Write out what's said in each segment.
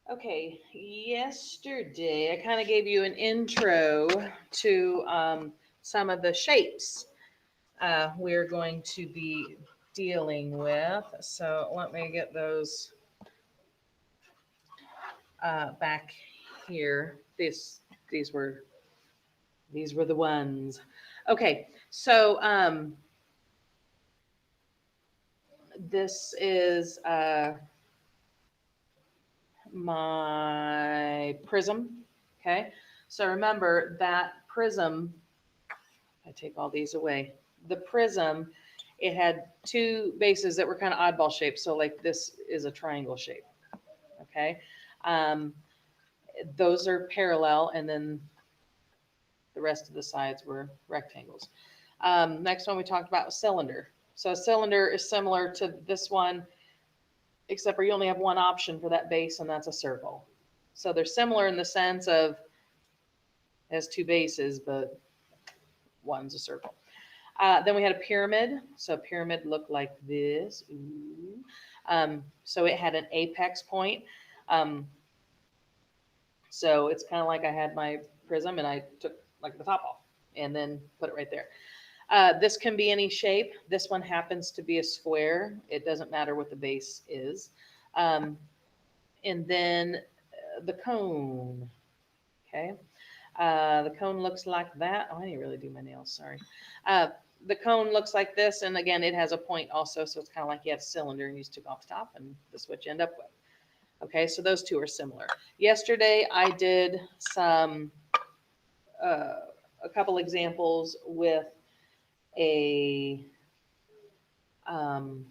Okay, yesterday I kind of gave you an intro to some of the shapes we're going to be dealing with. So let me get those back here. These were these were the ones. Okay, so this is my prism. Okay, so remember that prism. I take all these away. The prism, it had two bases that were kind of oddball shapes. So like this is a triangle shape. Okay, um, those are parallel, and then the rest of the sides were rectangles. Next one we talked about was cylinder. So a cylinder is similar to this one, except for you only have one option for that base, and that's a circle. So they're similar in the sense of it has two bases, but one's a circle. Then we had a pyramid. So a pyramid looked like this. Ooh. So it had an apex point. Um, so it's kind of like I had my prism and I took like the top off and then put it right there. This can be any shape. This one happens to be a square. It doesn't matter what the base is. Um, and then the cone. Okay. The cone looks like that. Oh, I didn't really do my nails. Sorry. Uh, the cone looks like this, and again, it has a point also, so it's kind of like you have a cylinder and you just took off the top, and this is what you end up with. Okay, so those two are similar. Yesterday, I did some uh, a couple examples with a um,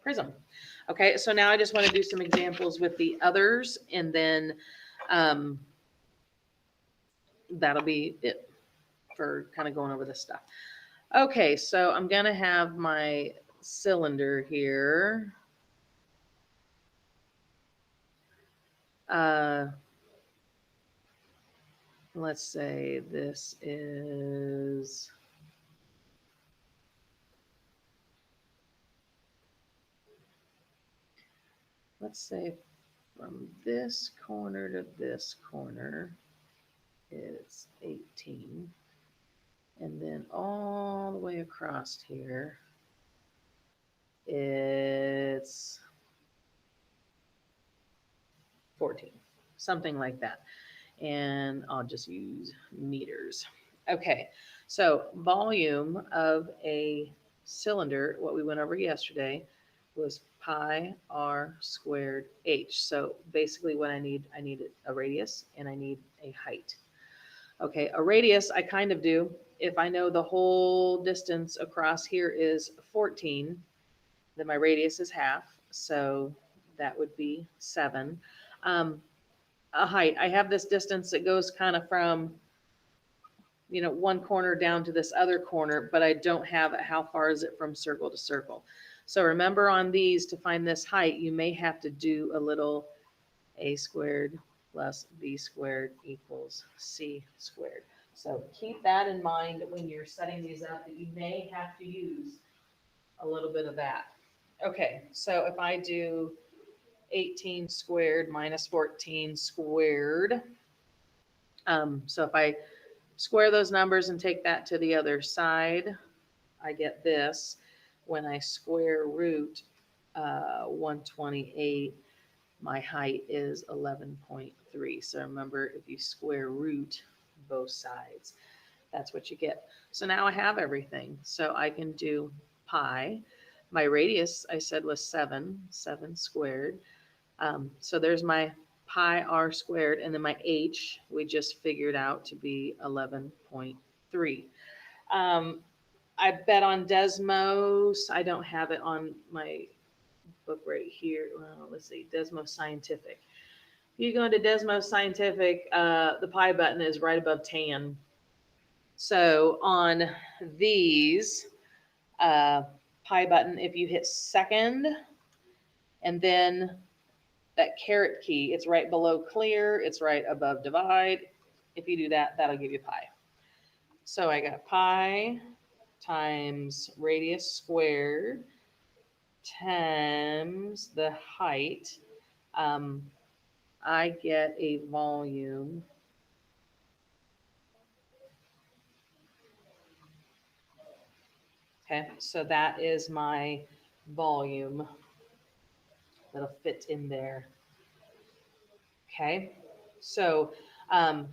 prism. Okay, so now I just want to do some examples with the others, and then um, that'll be it for kind of going over this stuff. Okay, so I'm going to have my cylinder here. Uh, let's say this is, let's say from this corner to this corner, it's 18. And then all the way across here, it's 14, something like that. And I'll just use meters. Okay, so volume of a cylinder, what we went over yesterday, was pi r squared h. So basically what I need a radius and I need a height. Okay, a radius I kind of do. If I know the whole distance across here is 14, then my radius is half. So that would be 7. Um, a height. I have this distance that goes kind of from, one corner down to this other corner, but I don't have how far is it from circle to circle. So remember on these, to find this height, you may have to do a little a squared plus b squared equals c squared. So keep that in mind when you're setting these up, that you may have to use a little bit of that. Okay, so if I do 18 squared minus 14 squared, so if I square those numbers and take that to the other side, I get this. When I square root 128, my height is 11.3. So remember, if you square root both sides, that's what you get. So now I have everything. So I can do pi. My radius, I said, was 7 squared. So there's my pi r squared, and then my h we just figured out to be 11.3. Um, I bet on Desmos. I don't have it on my book right here. Well, let's see, Desmos Scientific. If you go into Desmos Scientific, the pi button is right above tan. So on these, uh, pi button, if you hit second and then that caret key, it's right below clear, it's right above divide. If you do that, that'll give you pi. So I got pi times radius squared times the height. I get a volume. Okay, so that is my volume that'll fit in there. Okay, so um,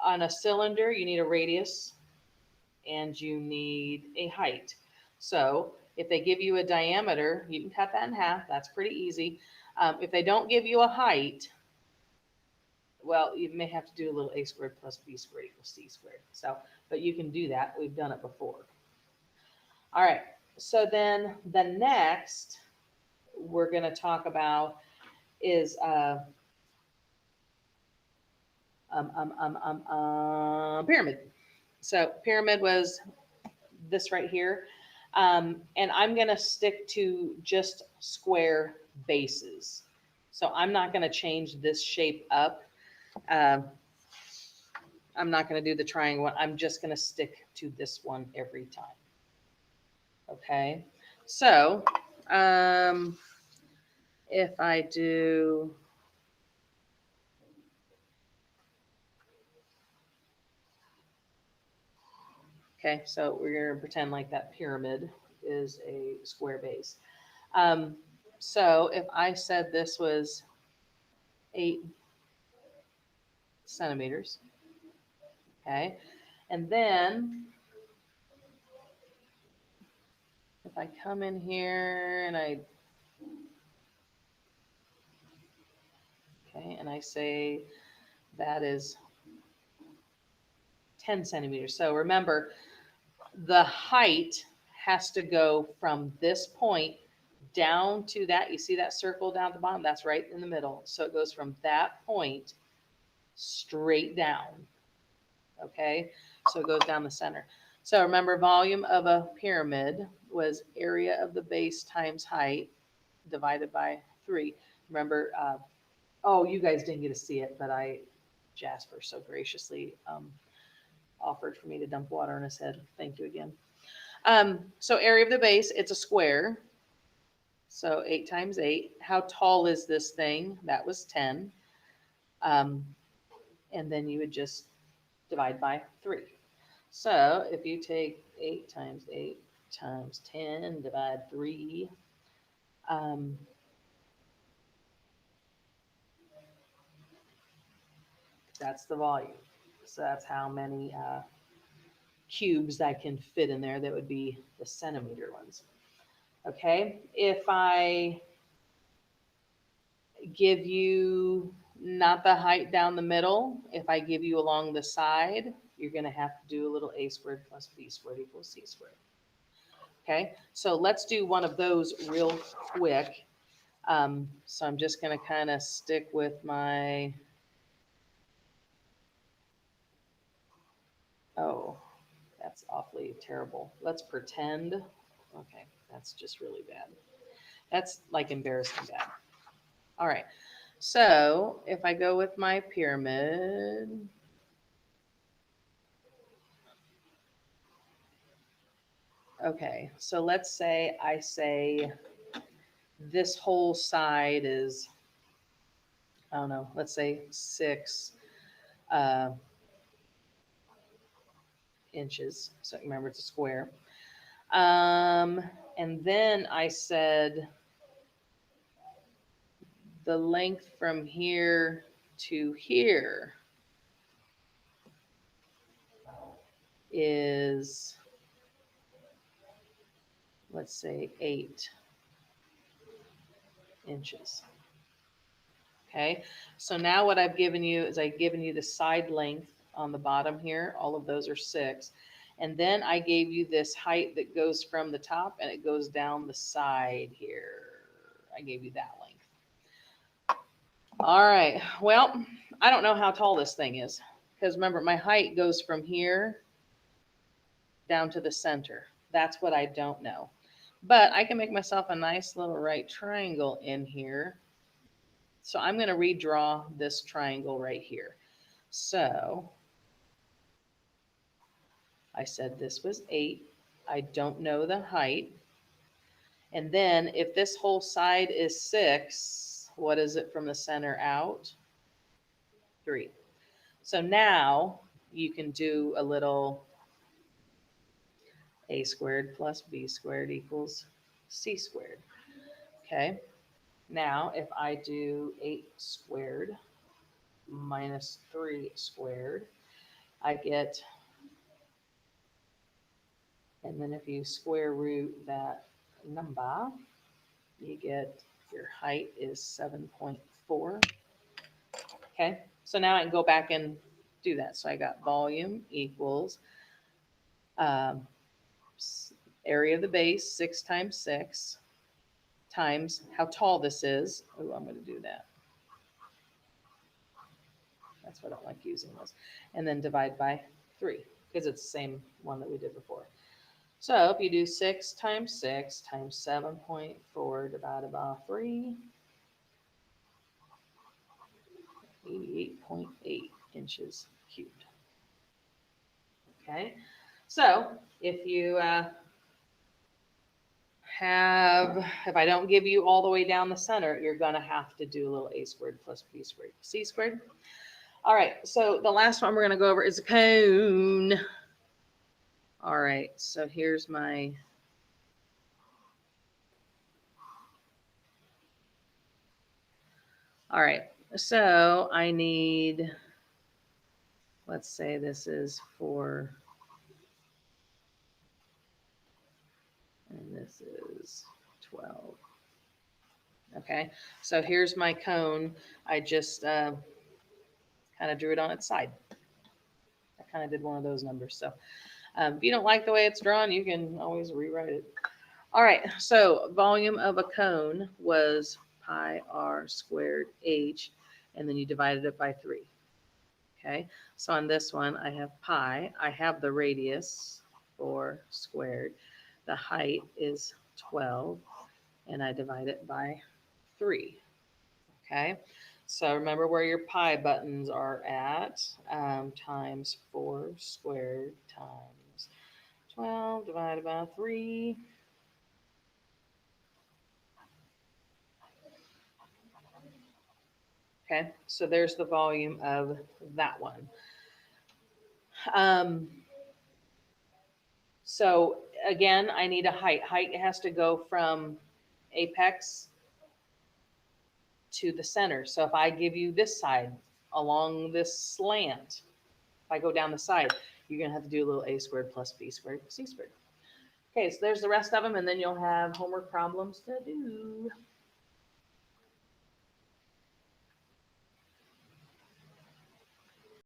on a cylinder, you need a radius and you need a height. So if they give you a diameter, you can cut that in half. That's pretty easy. If they don't give you a height, well, you may have to do a little a squared plus b squared equals c squared. So, but you can do that. We've done it before. All right. So then the next we're going to talk about is pyramid. So pyramid was this right here. And I'm going to stick to just square bases. So I'm not going to change this shape up. Um, I'm not going to do the triangle one. I'm just going to stick to this one every time. Okay. So if I do, okay, so we're going to pretend like that pyramid is a square base. Um, so if I said this was 8 centimeters, okay, and then if I come in here and I say that is 10 centimeters. So remember, the height has to go from this point down to that. You see that circle down at the bottom? That's right in the middle. So it goes from that point straight down. Okay, so it goes down the center. So remember, volume of a pyramid was area of the base times height divided by 3. Remember, oh, you guys didn't get to see it, but Jasper so graciously offered for me to dump water on his head. Thank you again. So area of the base, it's a square. So 8 times 8. How tall is this thing? That was 10. And then you would just divide by 3. So if you take 8 times 8 times 10, divide 3, that's the volume. So that's how many cubes that can fit in there. That would be the centimeter ones. Okay, if I give you not the height down the middle, if I give you along the side, you're going to have to do a little a squared plus b squared equals c squared. Okay, so let's do one of those real quick. So I'm just going to kind of stick with my, oh, that's awfully terrible. Let's pretend. Okay, that's just really bad. That's like embarrassing bad. All right, so if I go with my pyramid, okay, so let's say I say this whole side is, I don't know, let's say 6 uh, inches. So remember, it's a square. And then I said the length from here to here is, let's say 8 inches. Okay, so now what I've given you is I've given you the side length on the bottom here. All of those are 6. And then I gave you this height that goes from the top and it goes down the side here. I gave you that length. All right, well, I don't know how tall this thing is because remember, my height goes from here down to the center. That's what I don't know. But I can make myself a nice little right triangle in here. So I'm going to redraw this triangle right here. So I said this was 8. I don't know the height. And then if this whole side is 6, What is it from the center out? 3. So now you can do a little a squared plus b squared equals c squared. Okay. Now if I do 8 squared minus 3 squared, I get, and then if you square root that number, you get your height is 7.4. Okay, so now I can go back and do that. So I got volume equals um, area of the base, 6 times 6, times how tall this is. Oh, I'm going to do that. That's why I don't like using this. And then divide by 3, because it's the same one that we did before. So if you do 6 times 7.4 divided by 3, 88.8 inches cubed. Okay, so if you if I don't give you all the way down the center, you're going to have to do a little a squared plus b squared, c squared. All right, so the last one we're going to go over is a cone. All right, so here's my all right, so I need, let's say this is 4, and this is 12. Okay, so here's my cone. I just kind of drew it on its side. I kind of did one of those numbers. So if you don't like the way it's drawn, you can always rewrite it. All right, so volume of a cone was pi r squared h, and then you divided it by 3. Okay, so on this one, I have pi. I have the radius, 4 squared. The height is 12, and I divide it by 3. Okay, so remember where your pi buttons are at, times 4 squared times 12 divided by 3. Okay, so there's the volume of that one. So again, I need a height. Height has to go from apex to the center. So if I give you this side along this slant, if I go down the side, you're going to have to do a little a squared plus b squared c squared. Okay, so there's the rest of them, and then you'll have homework problems to do.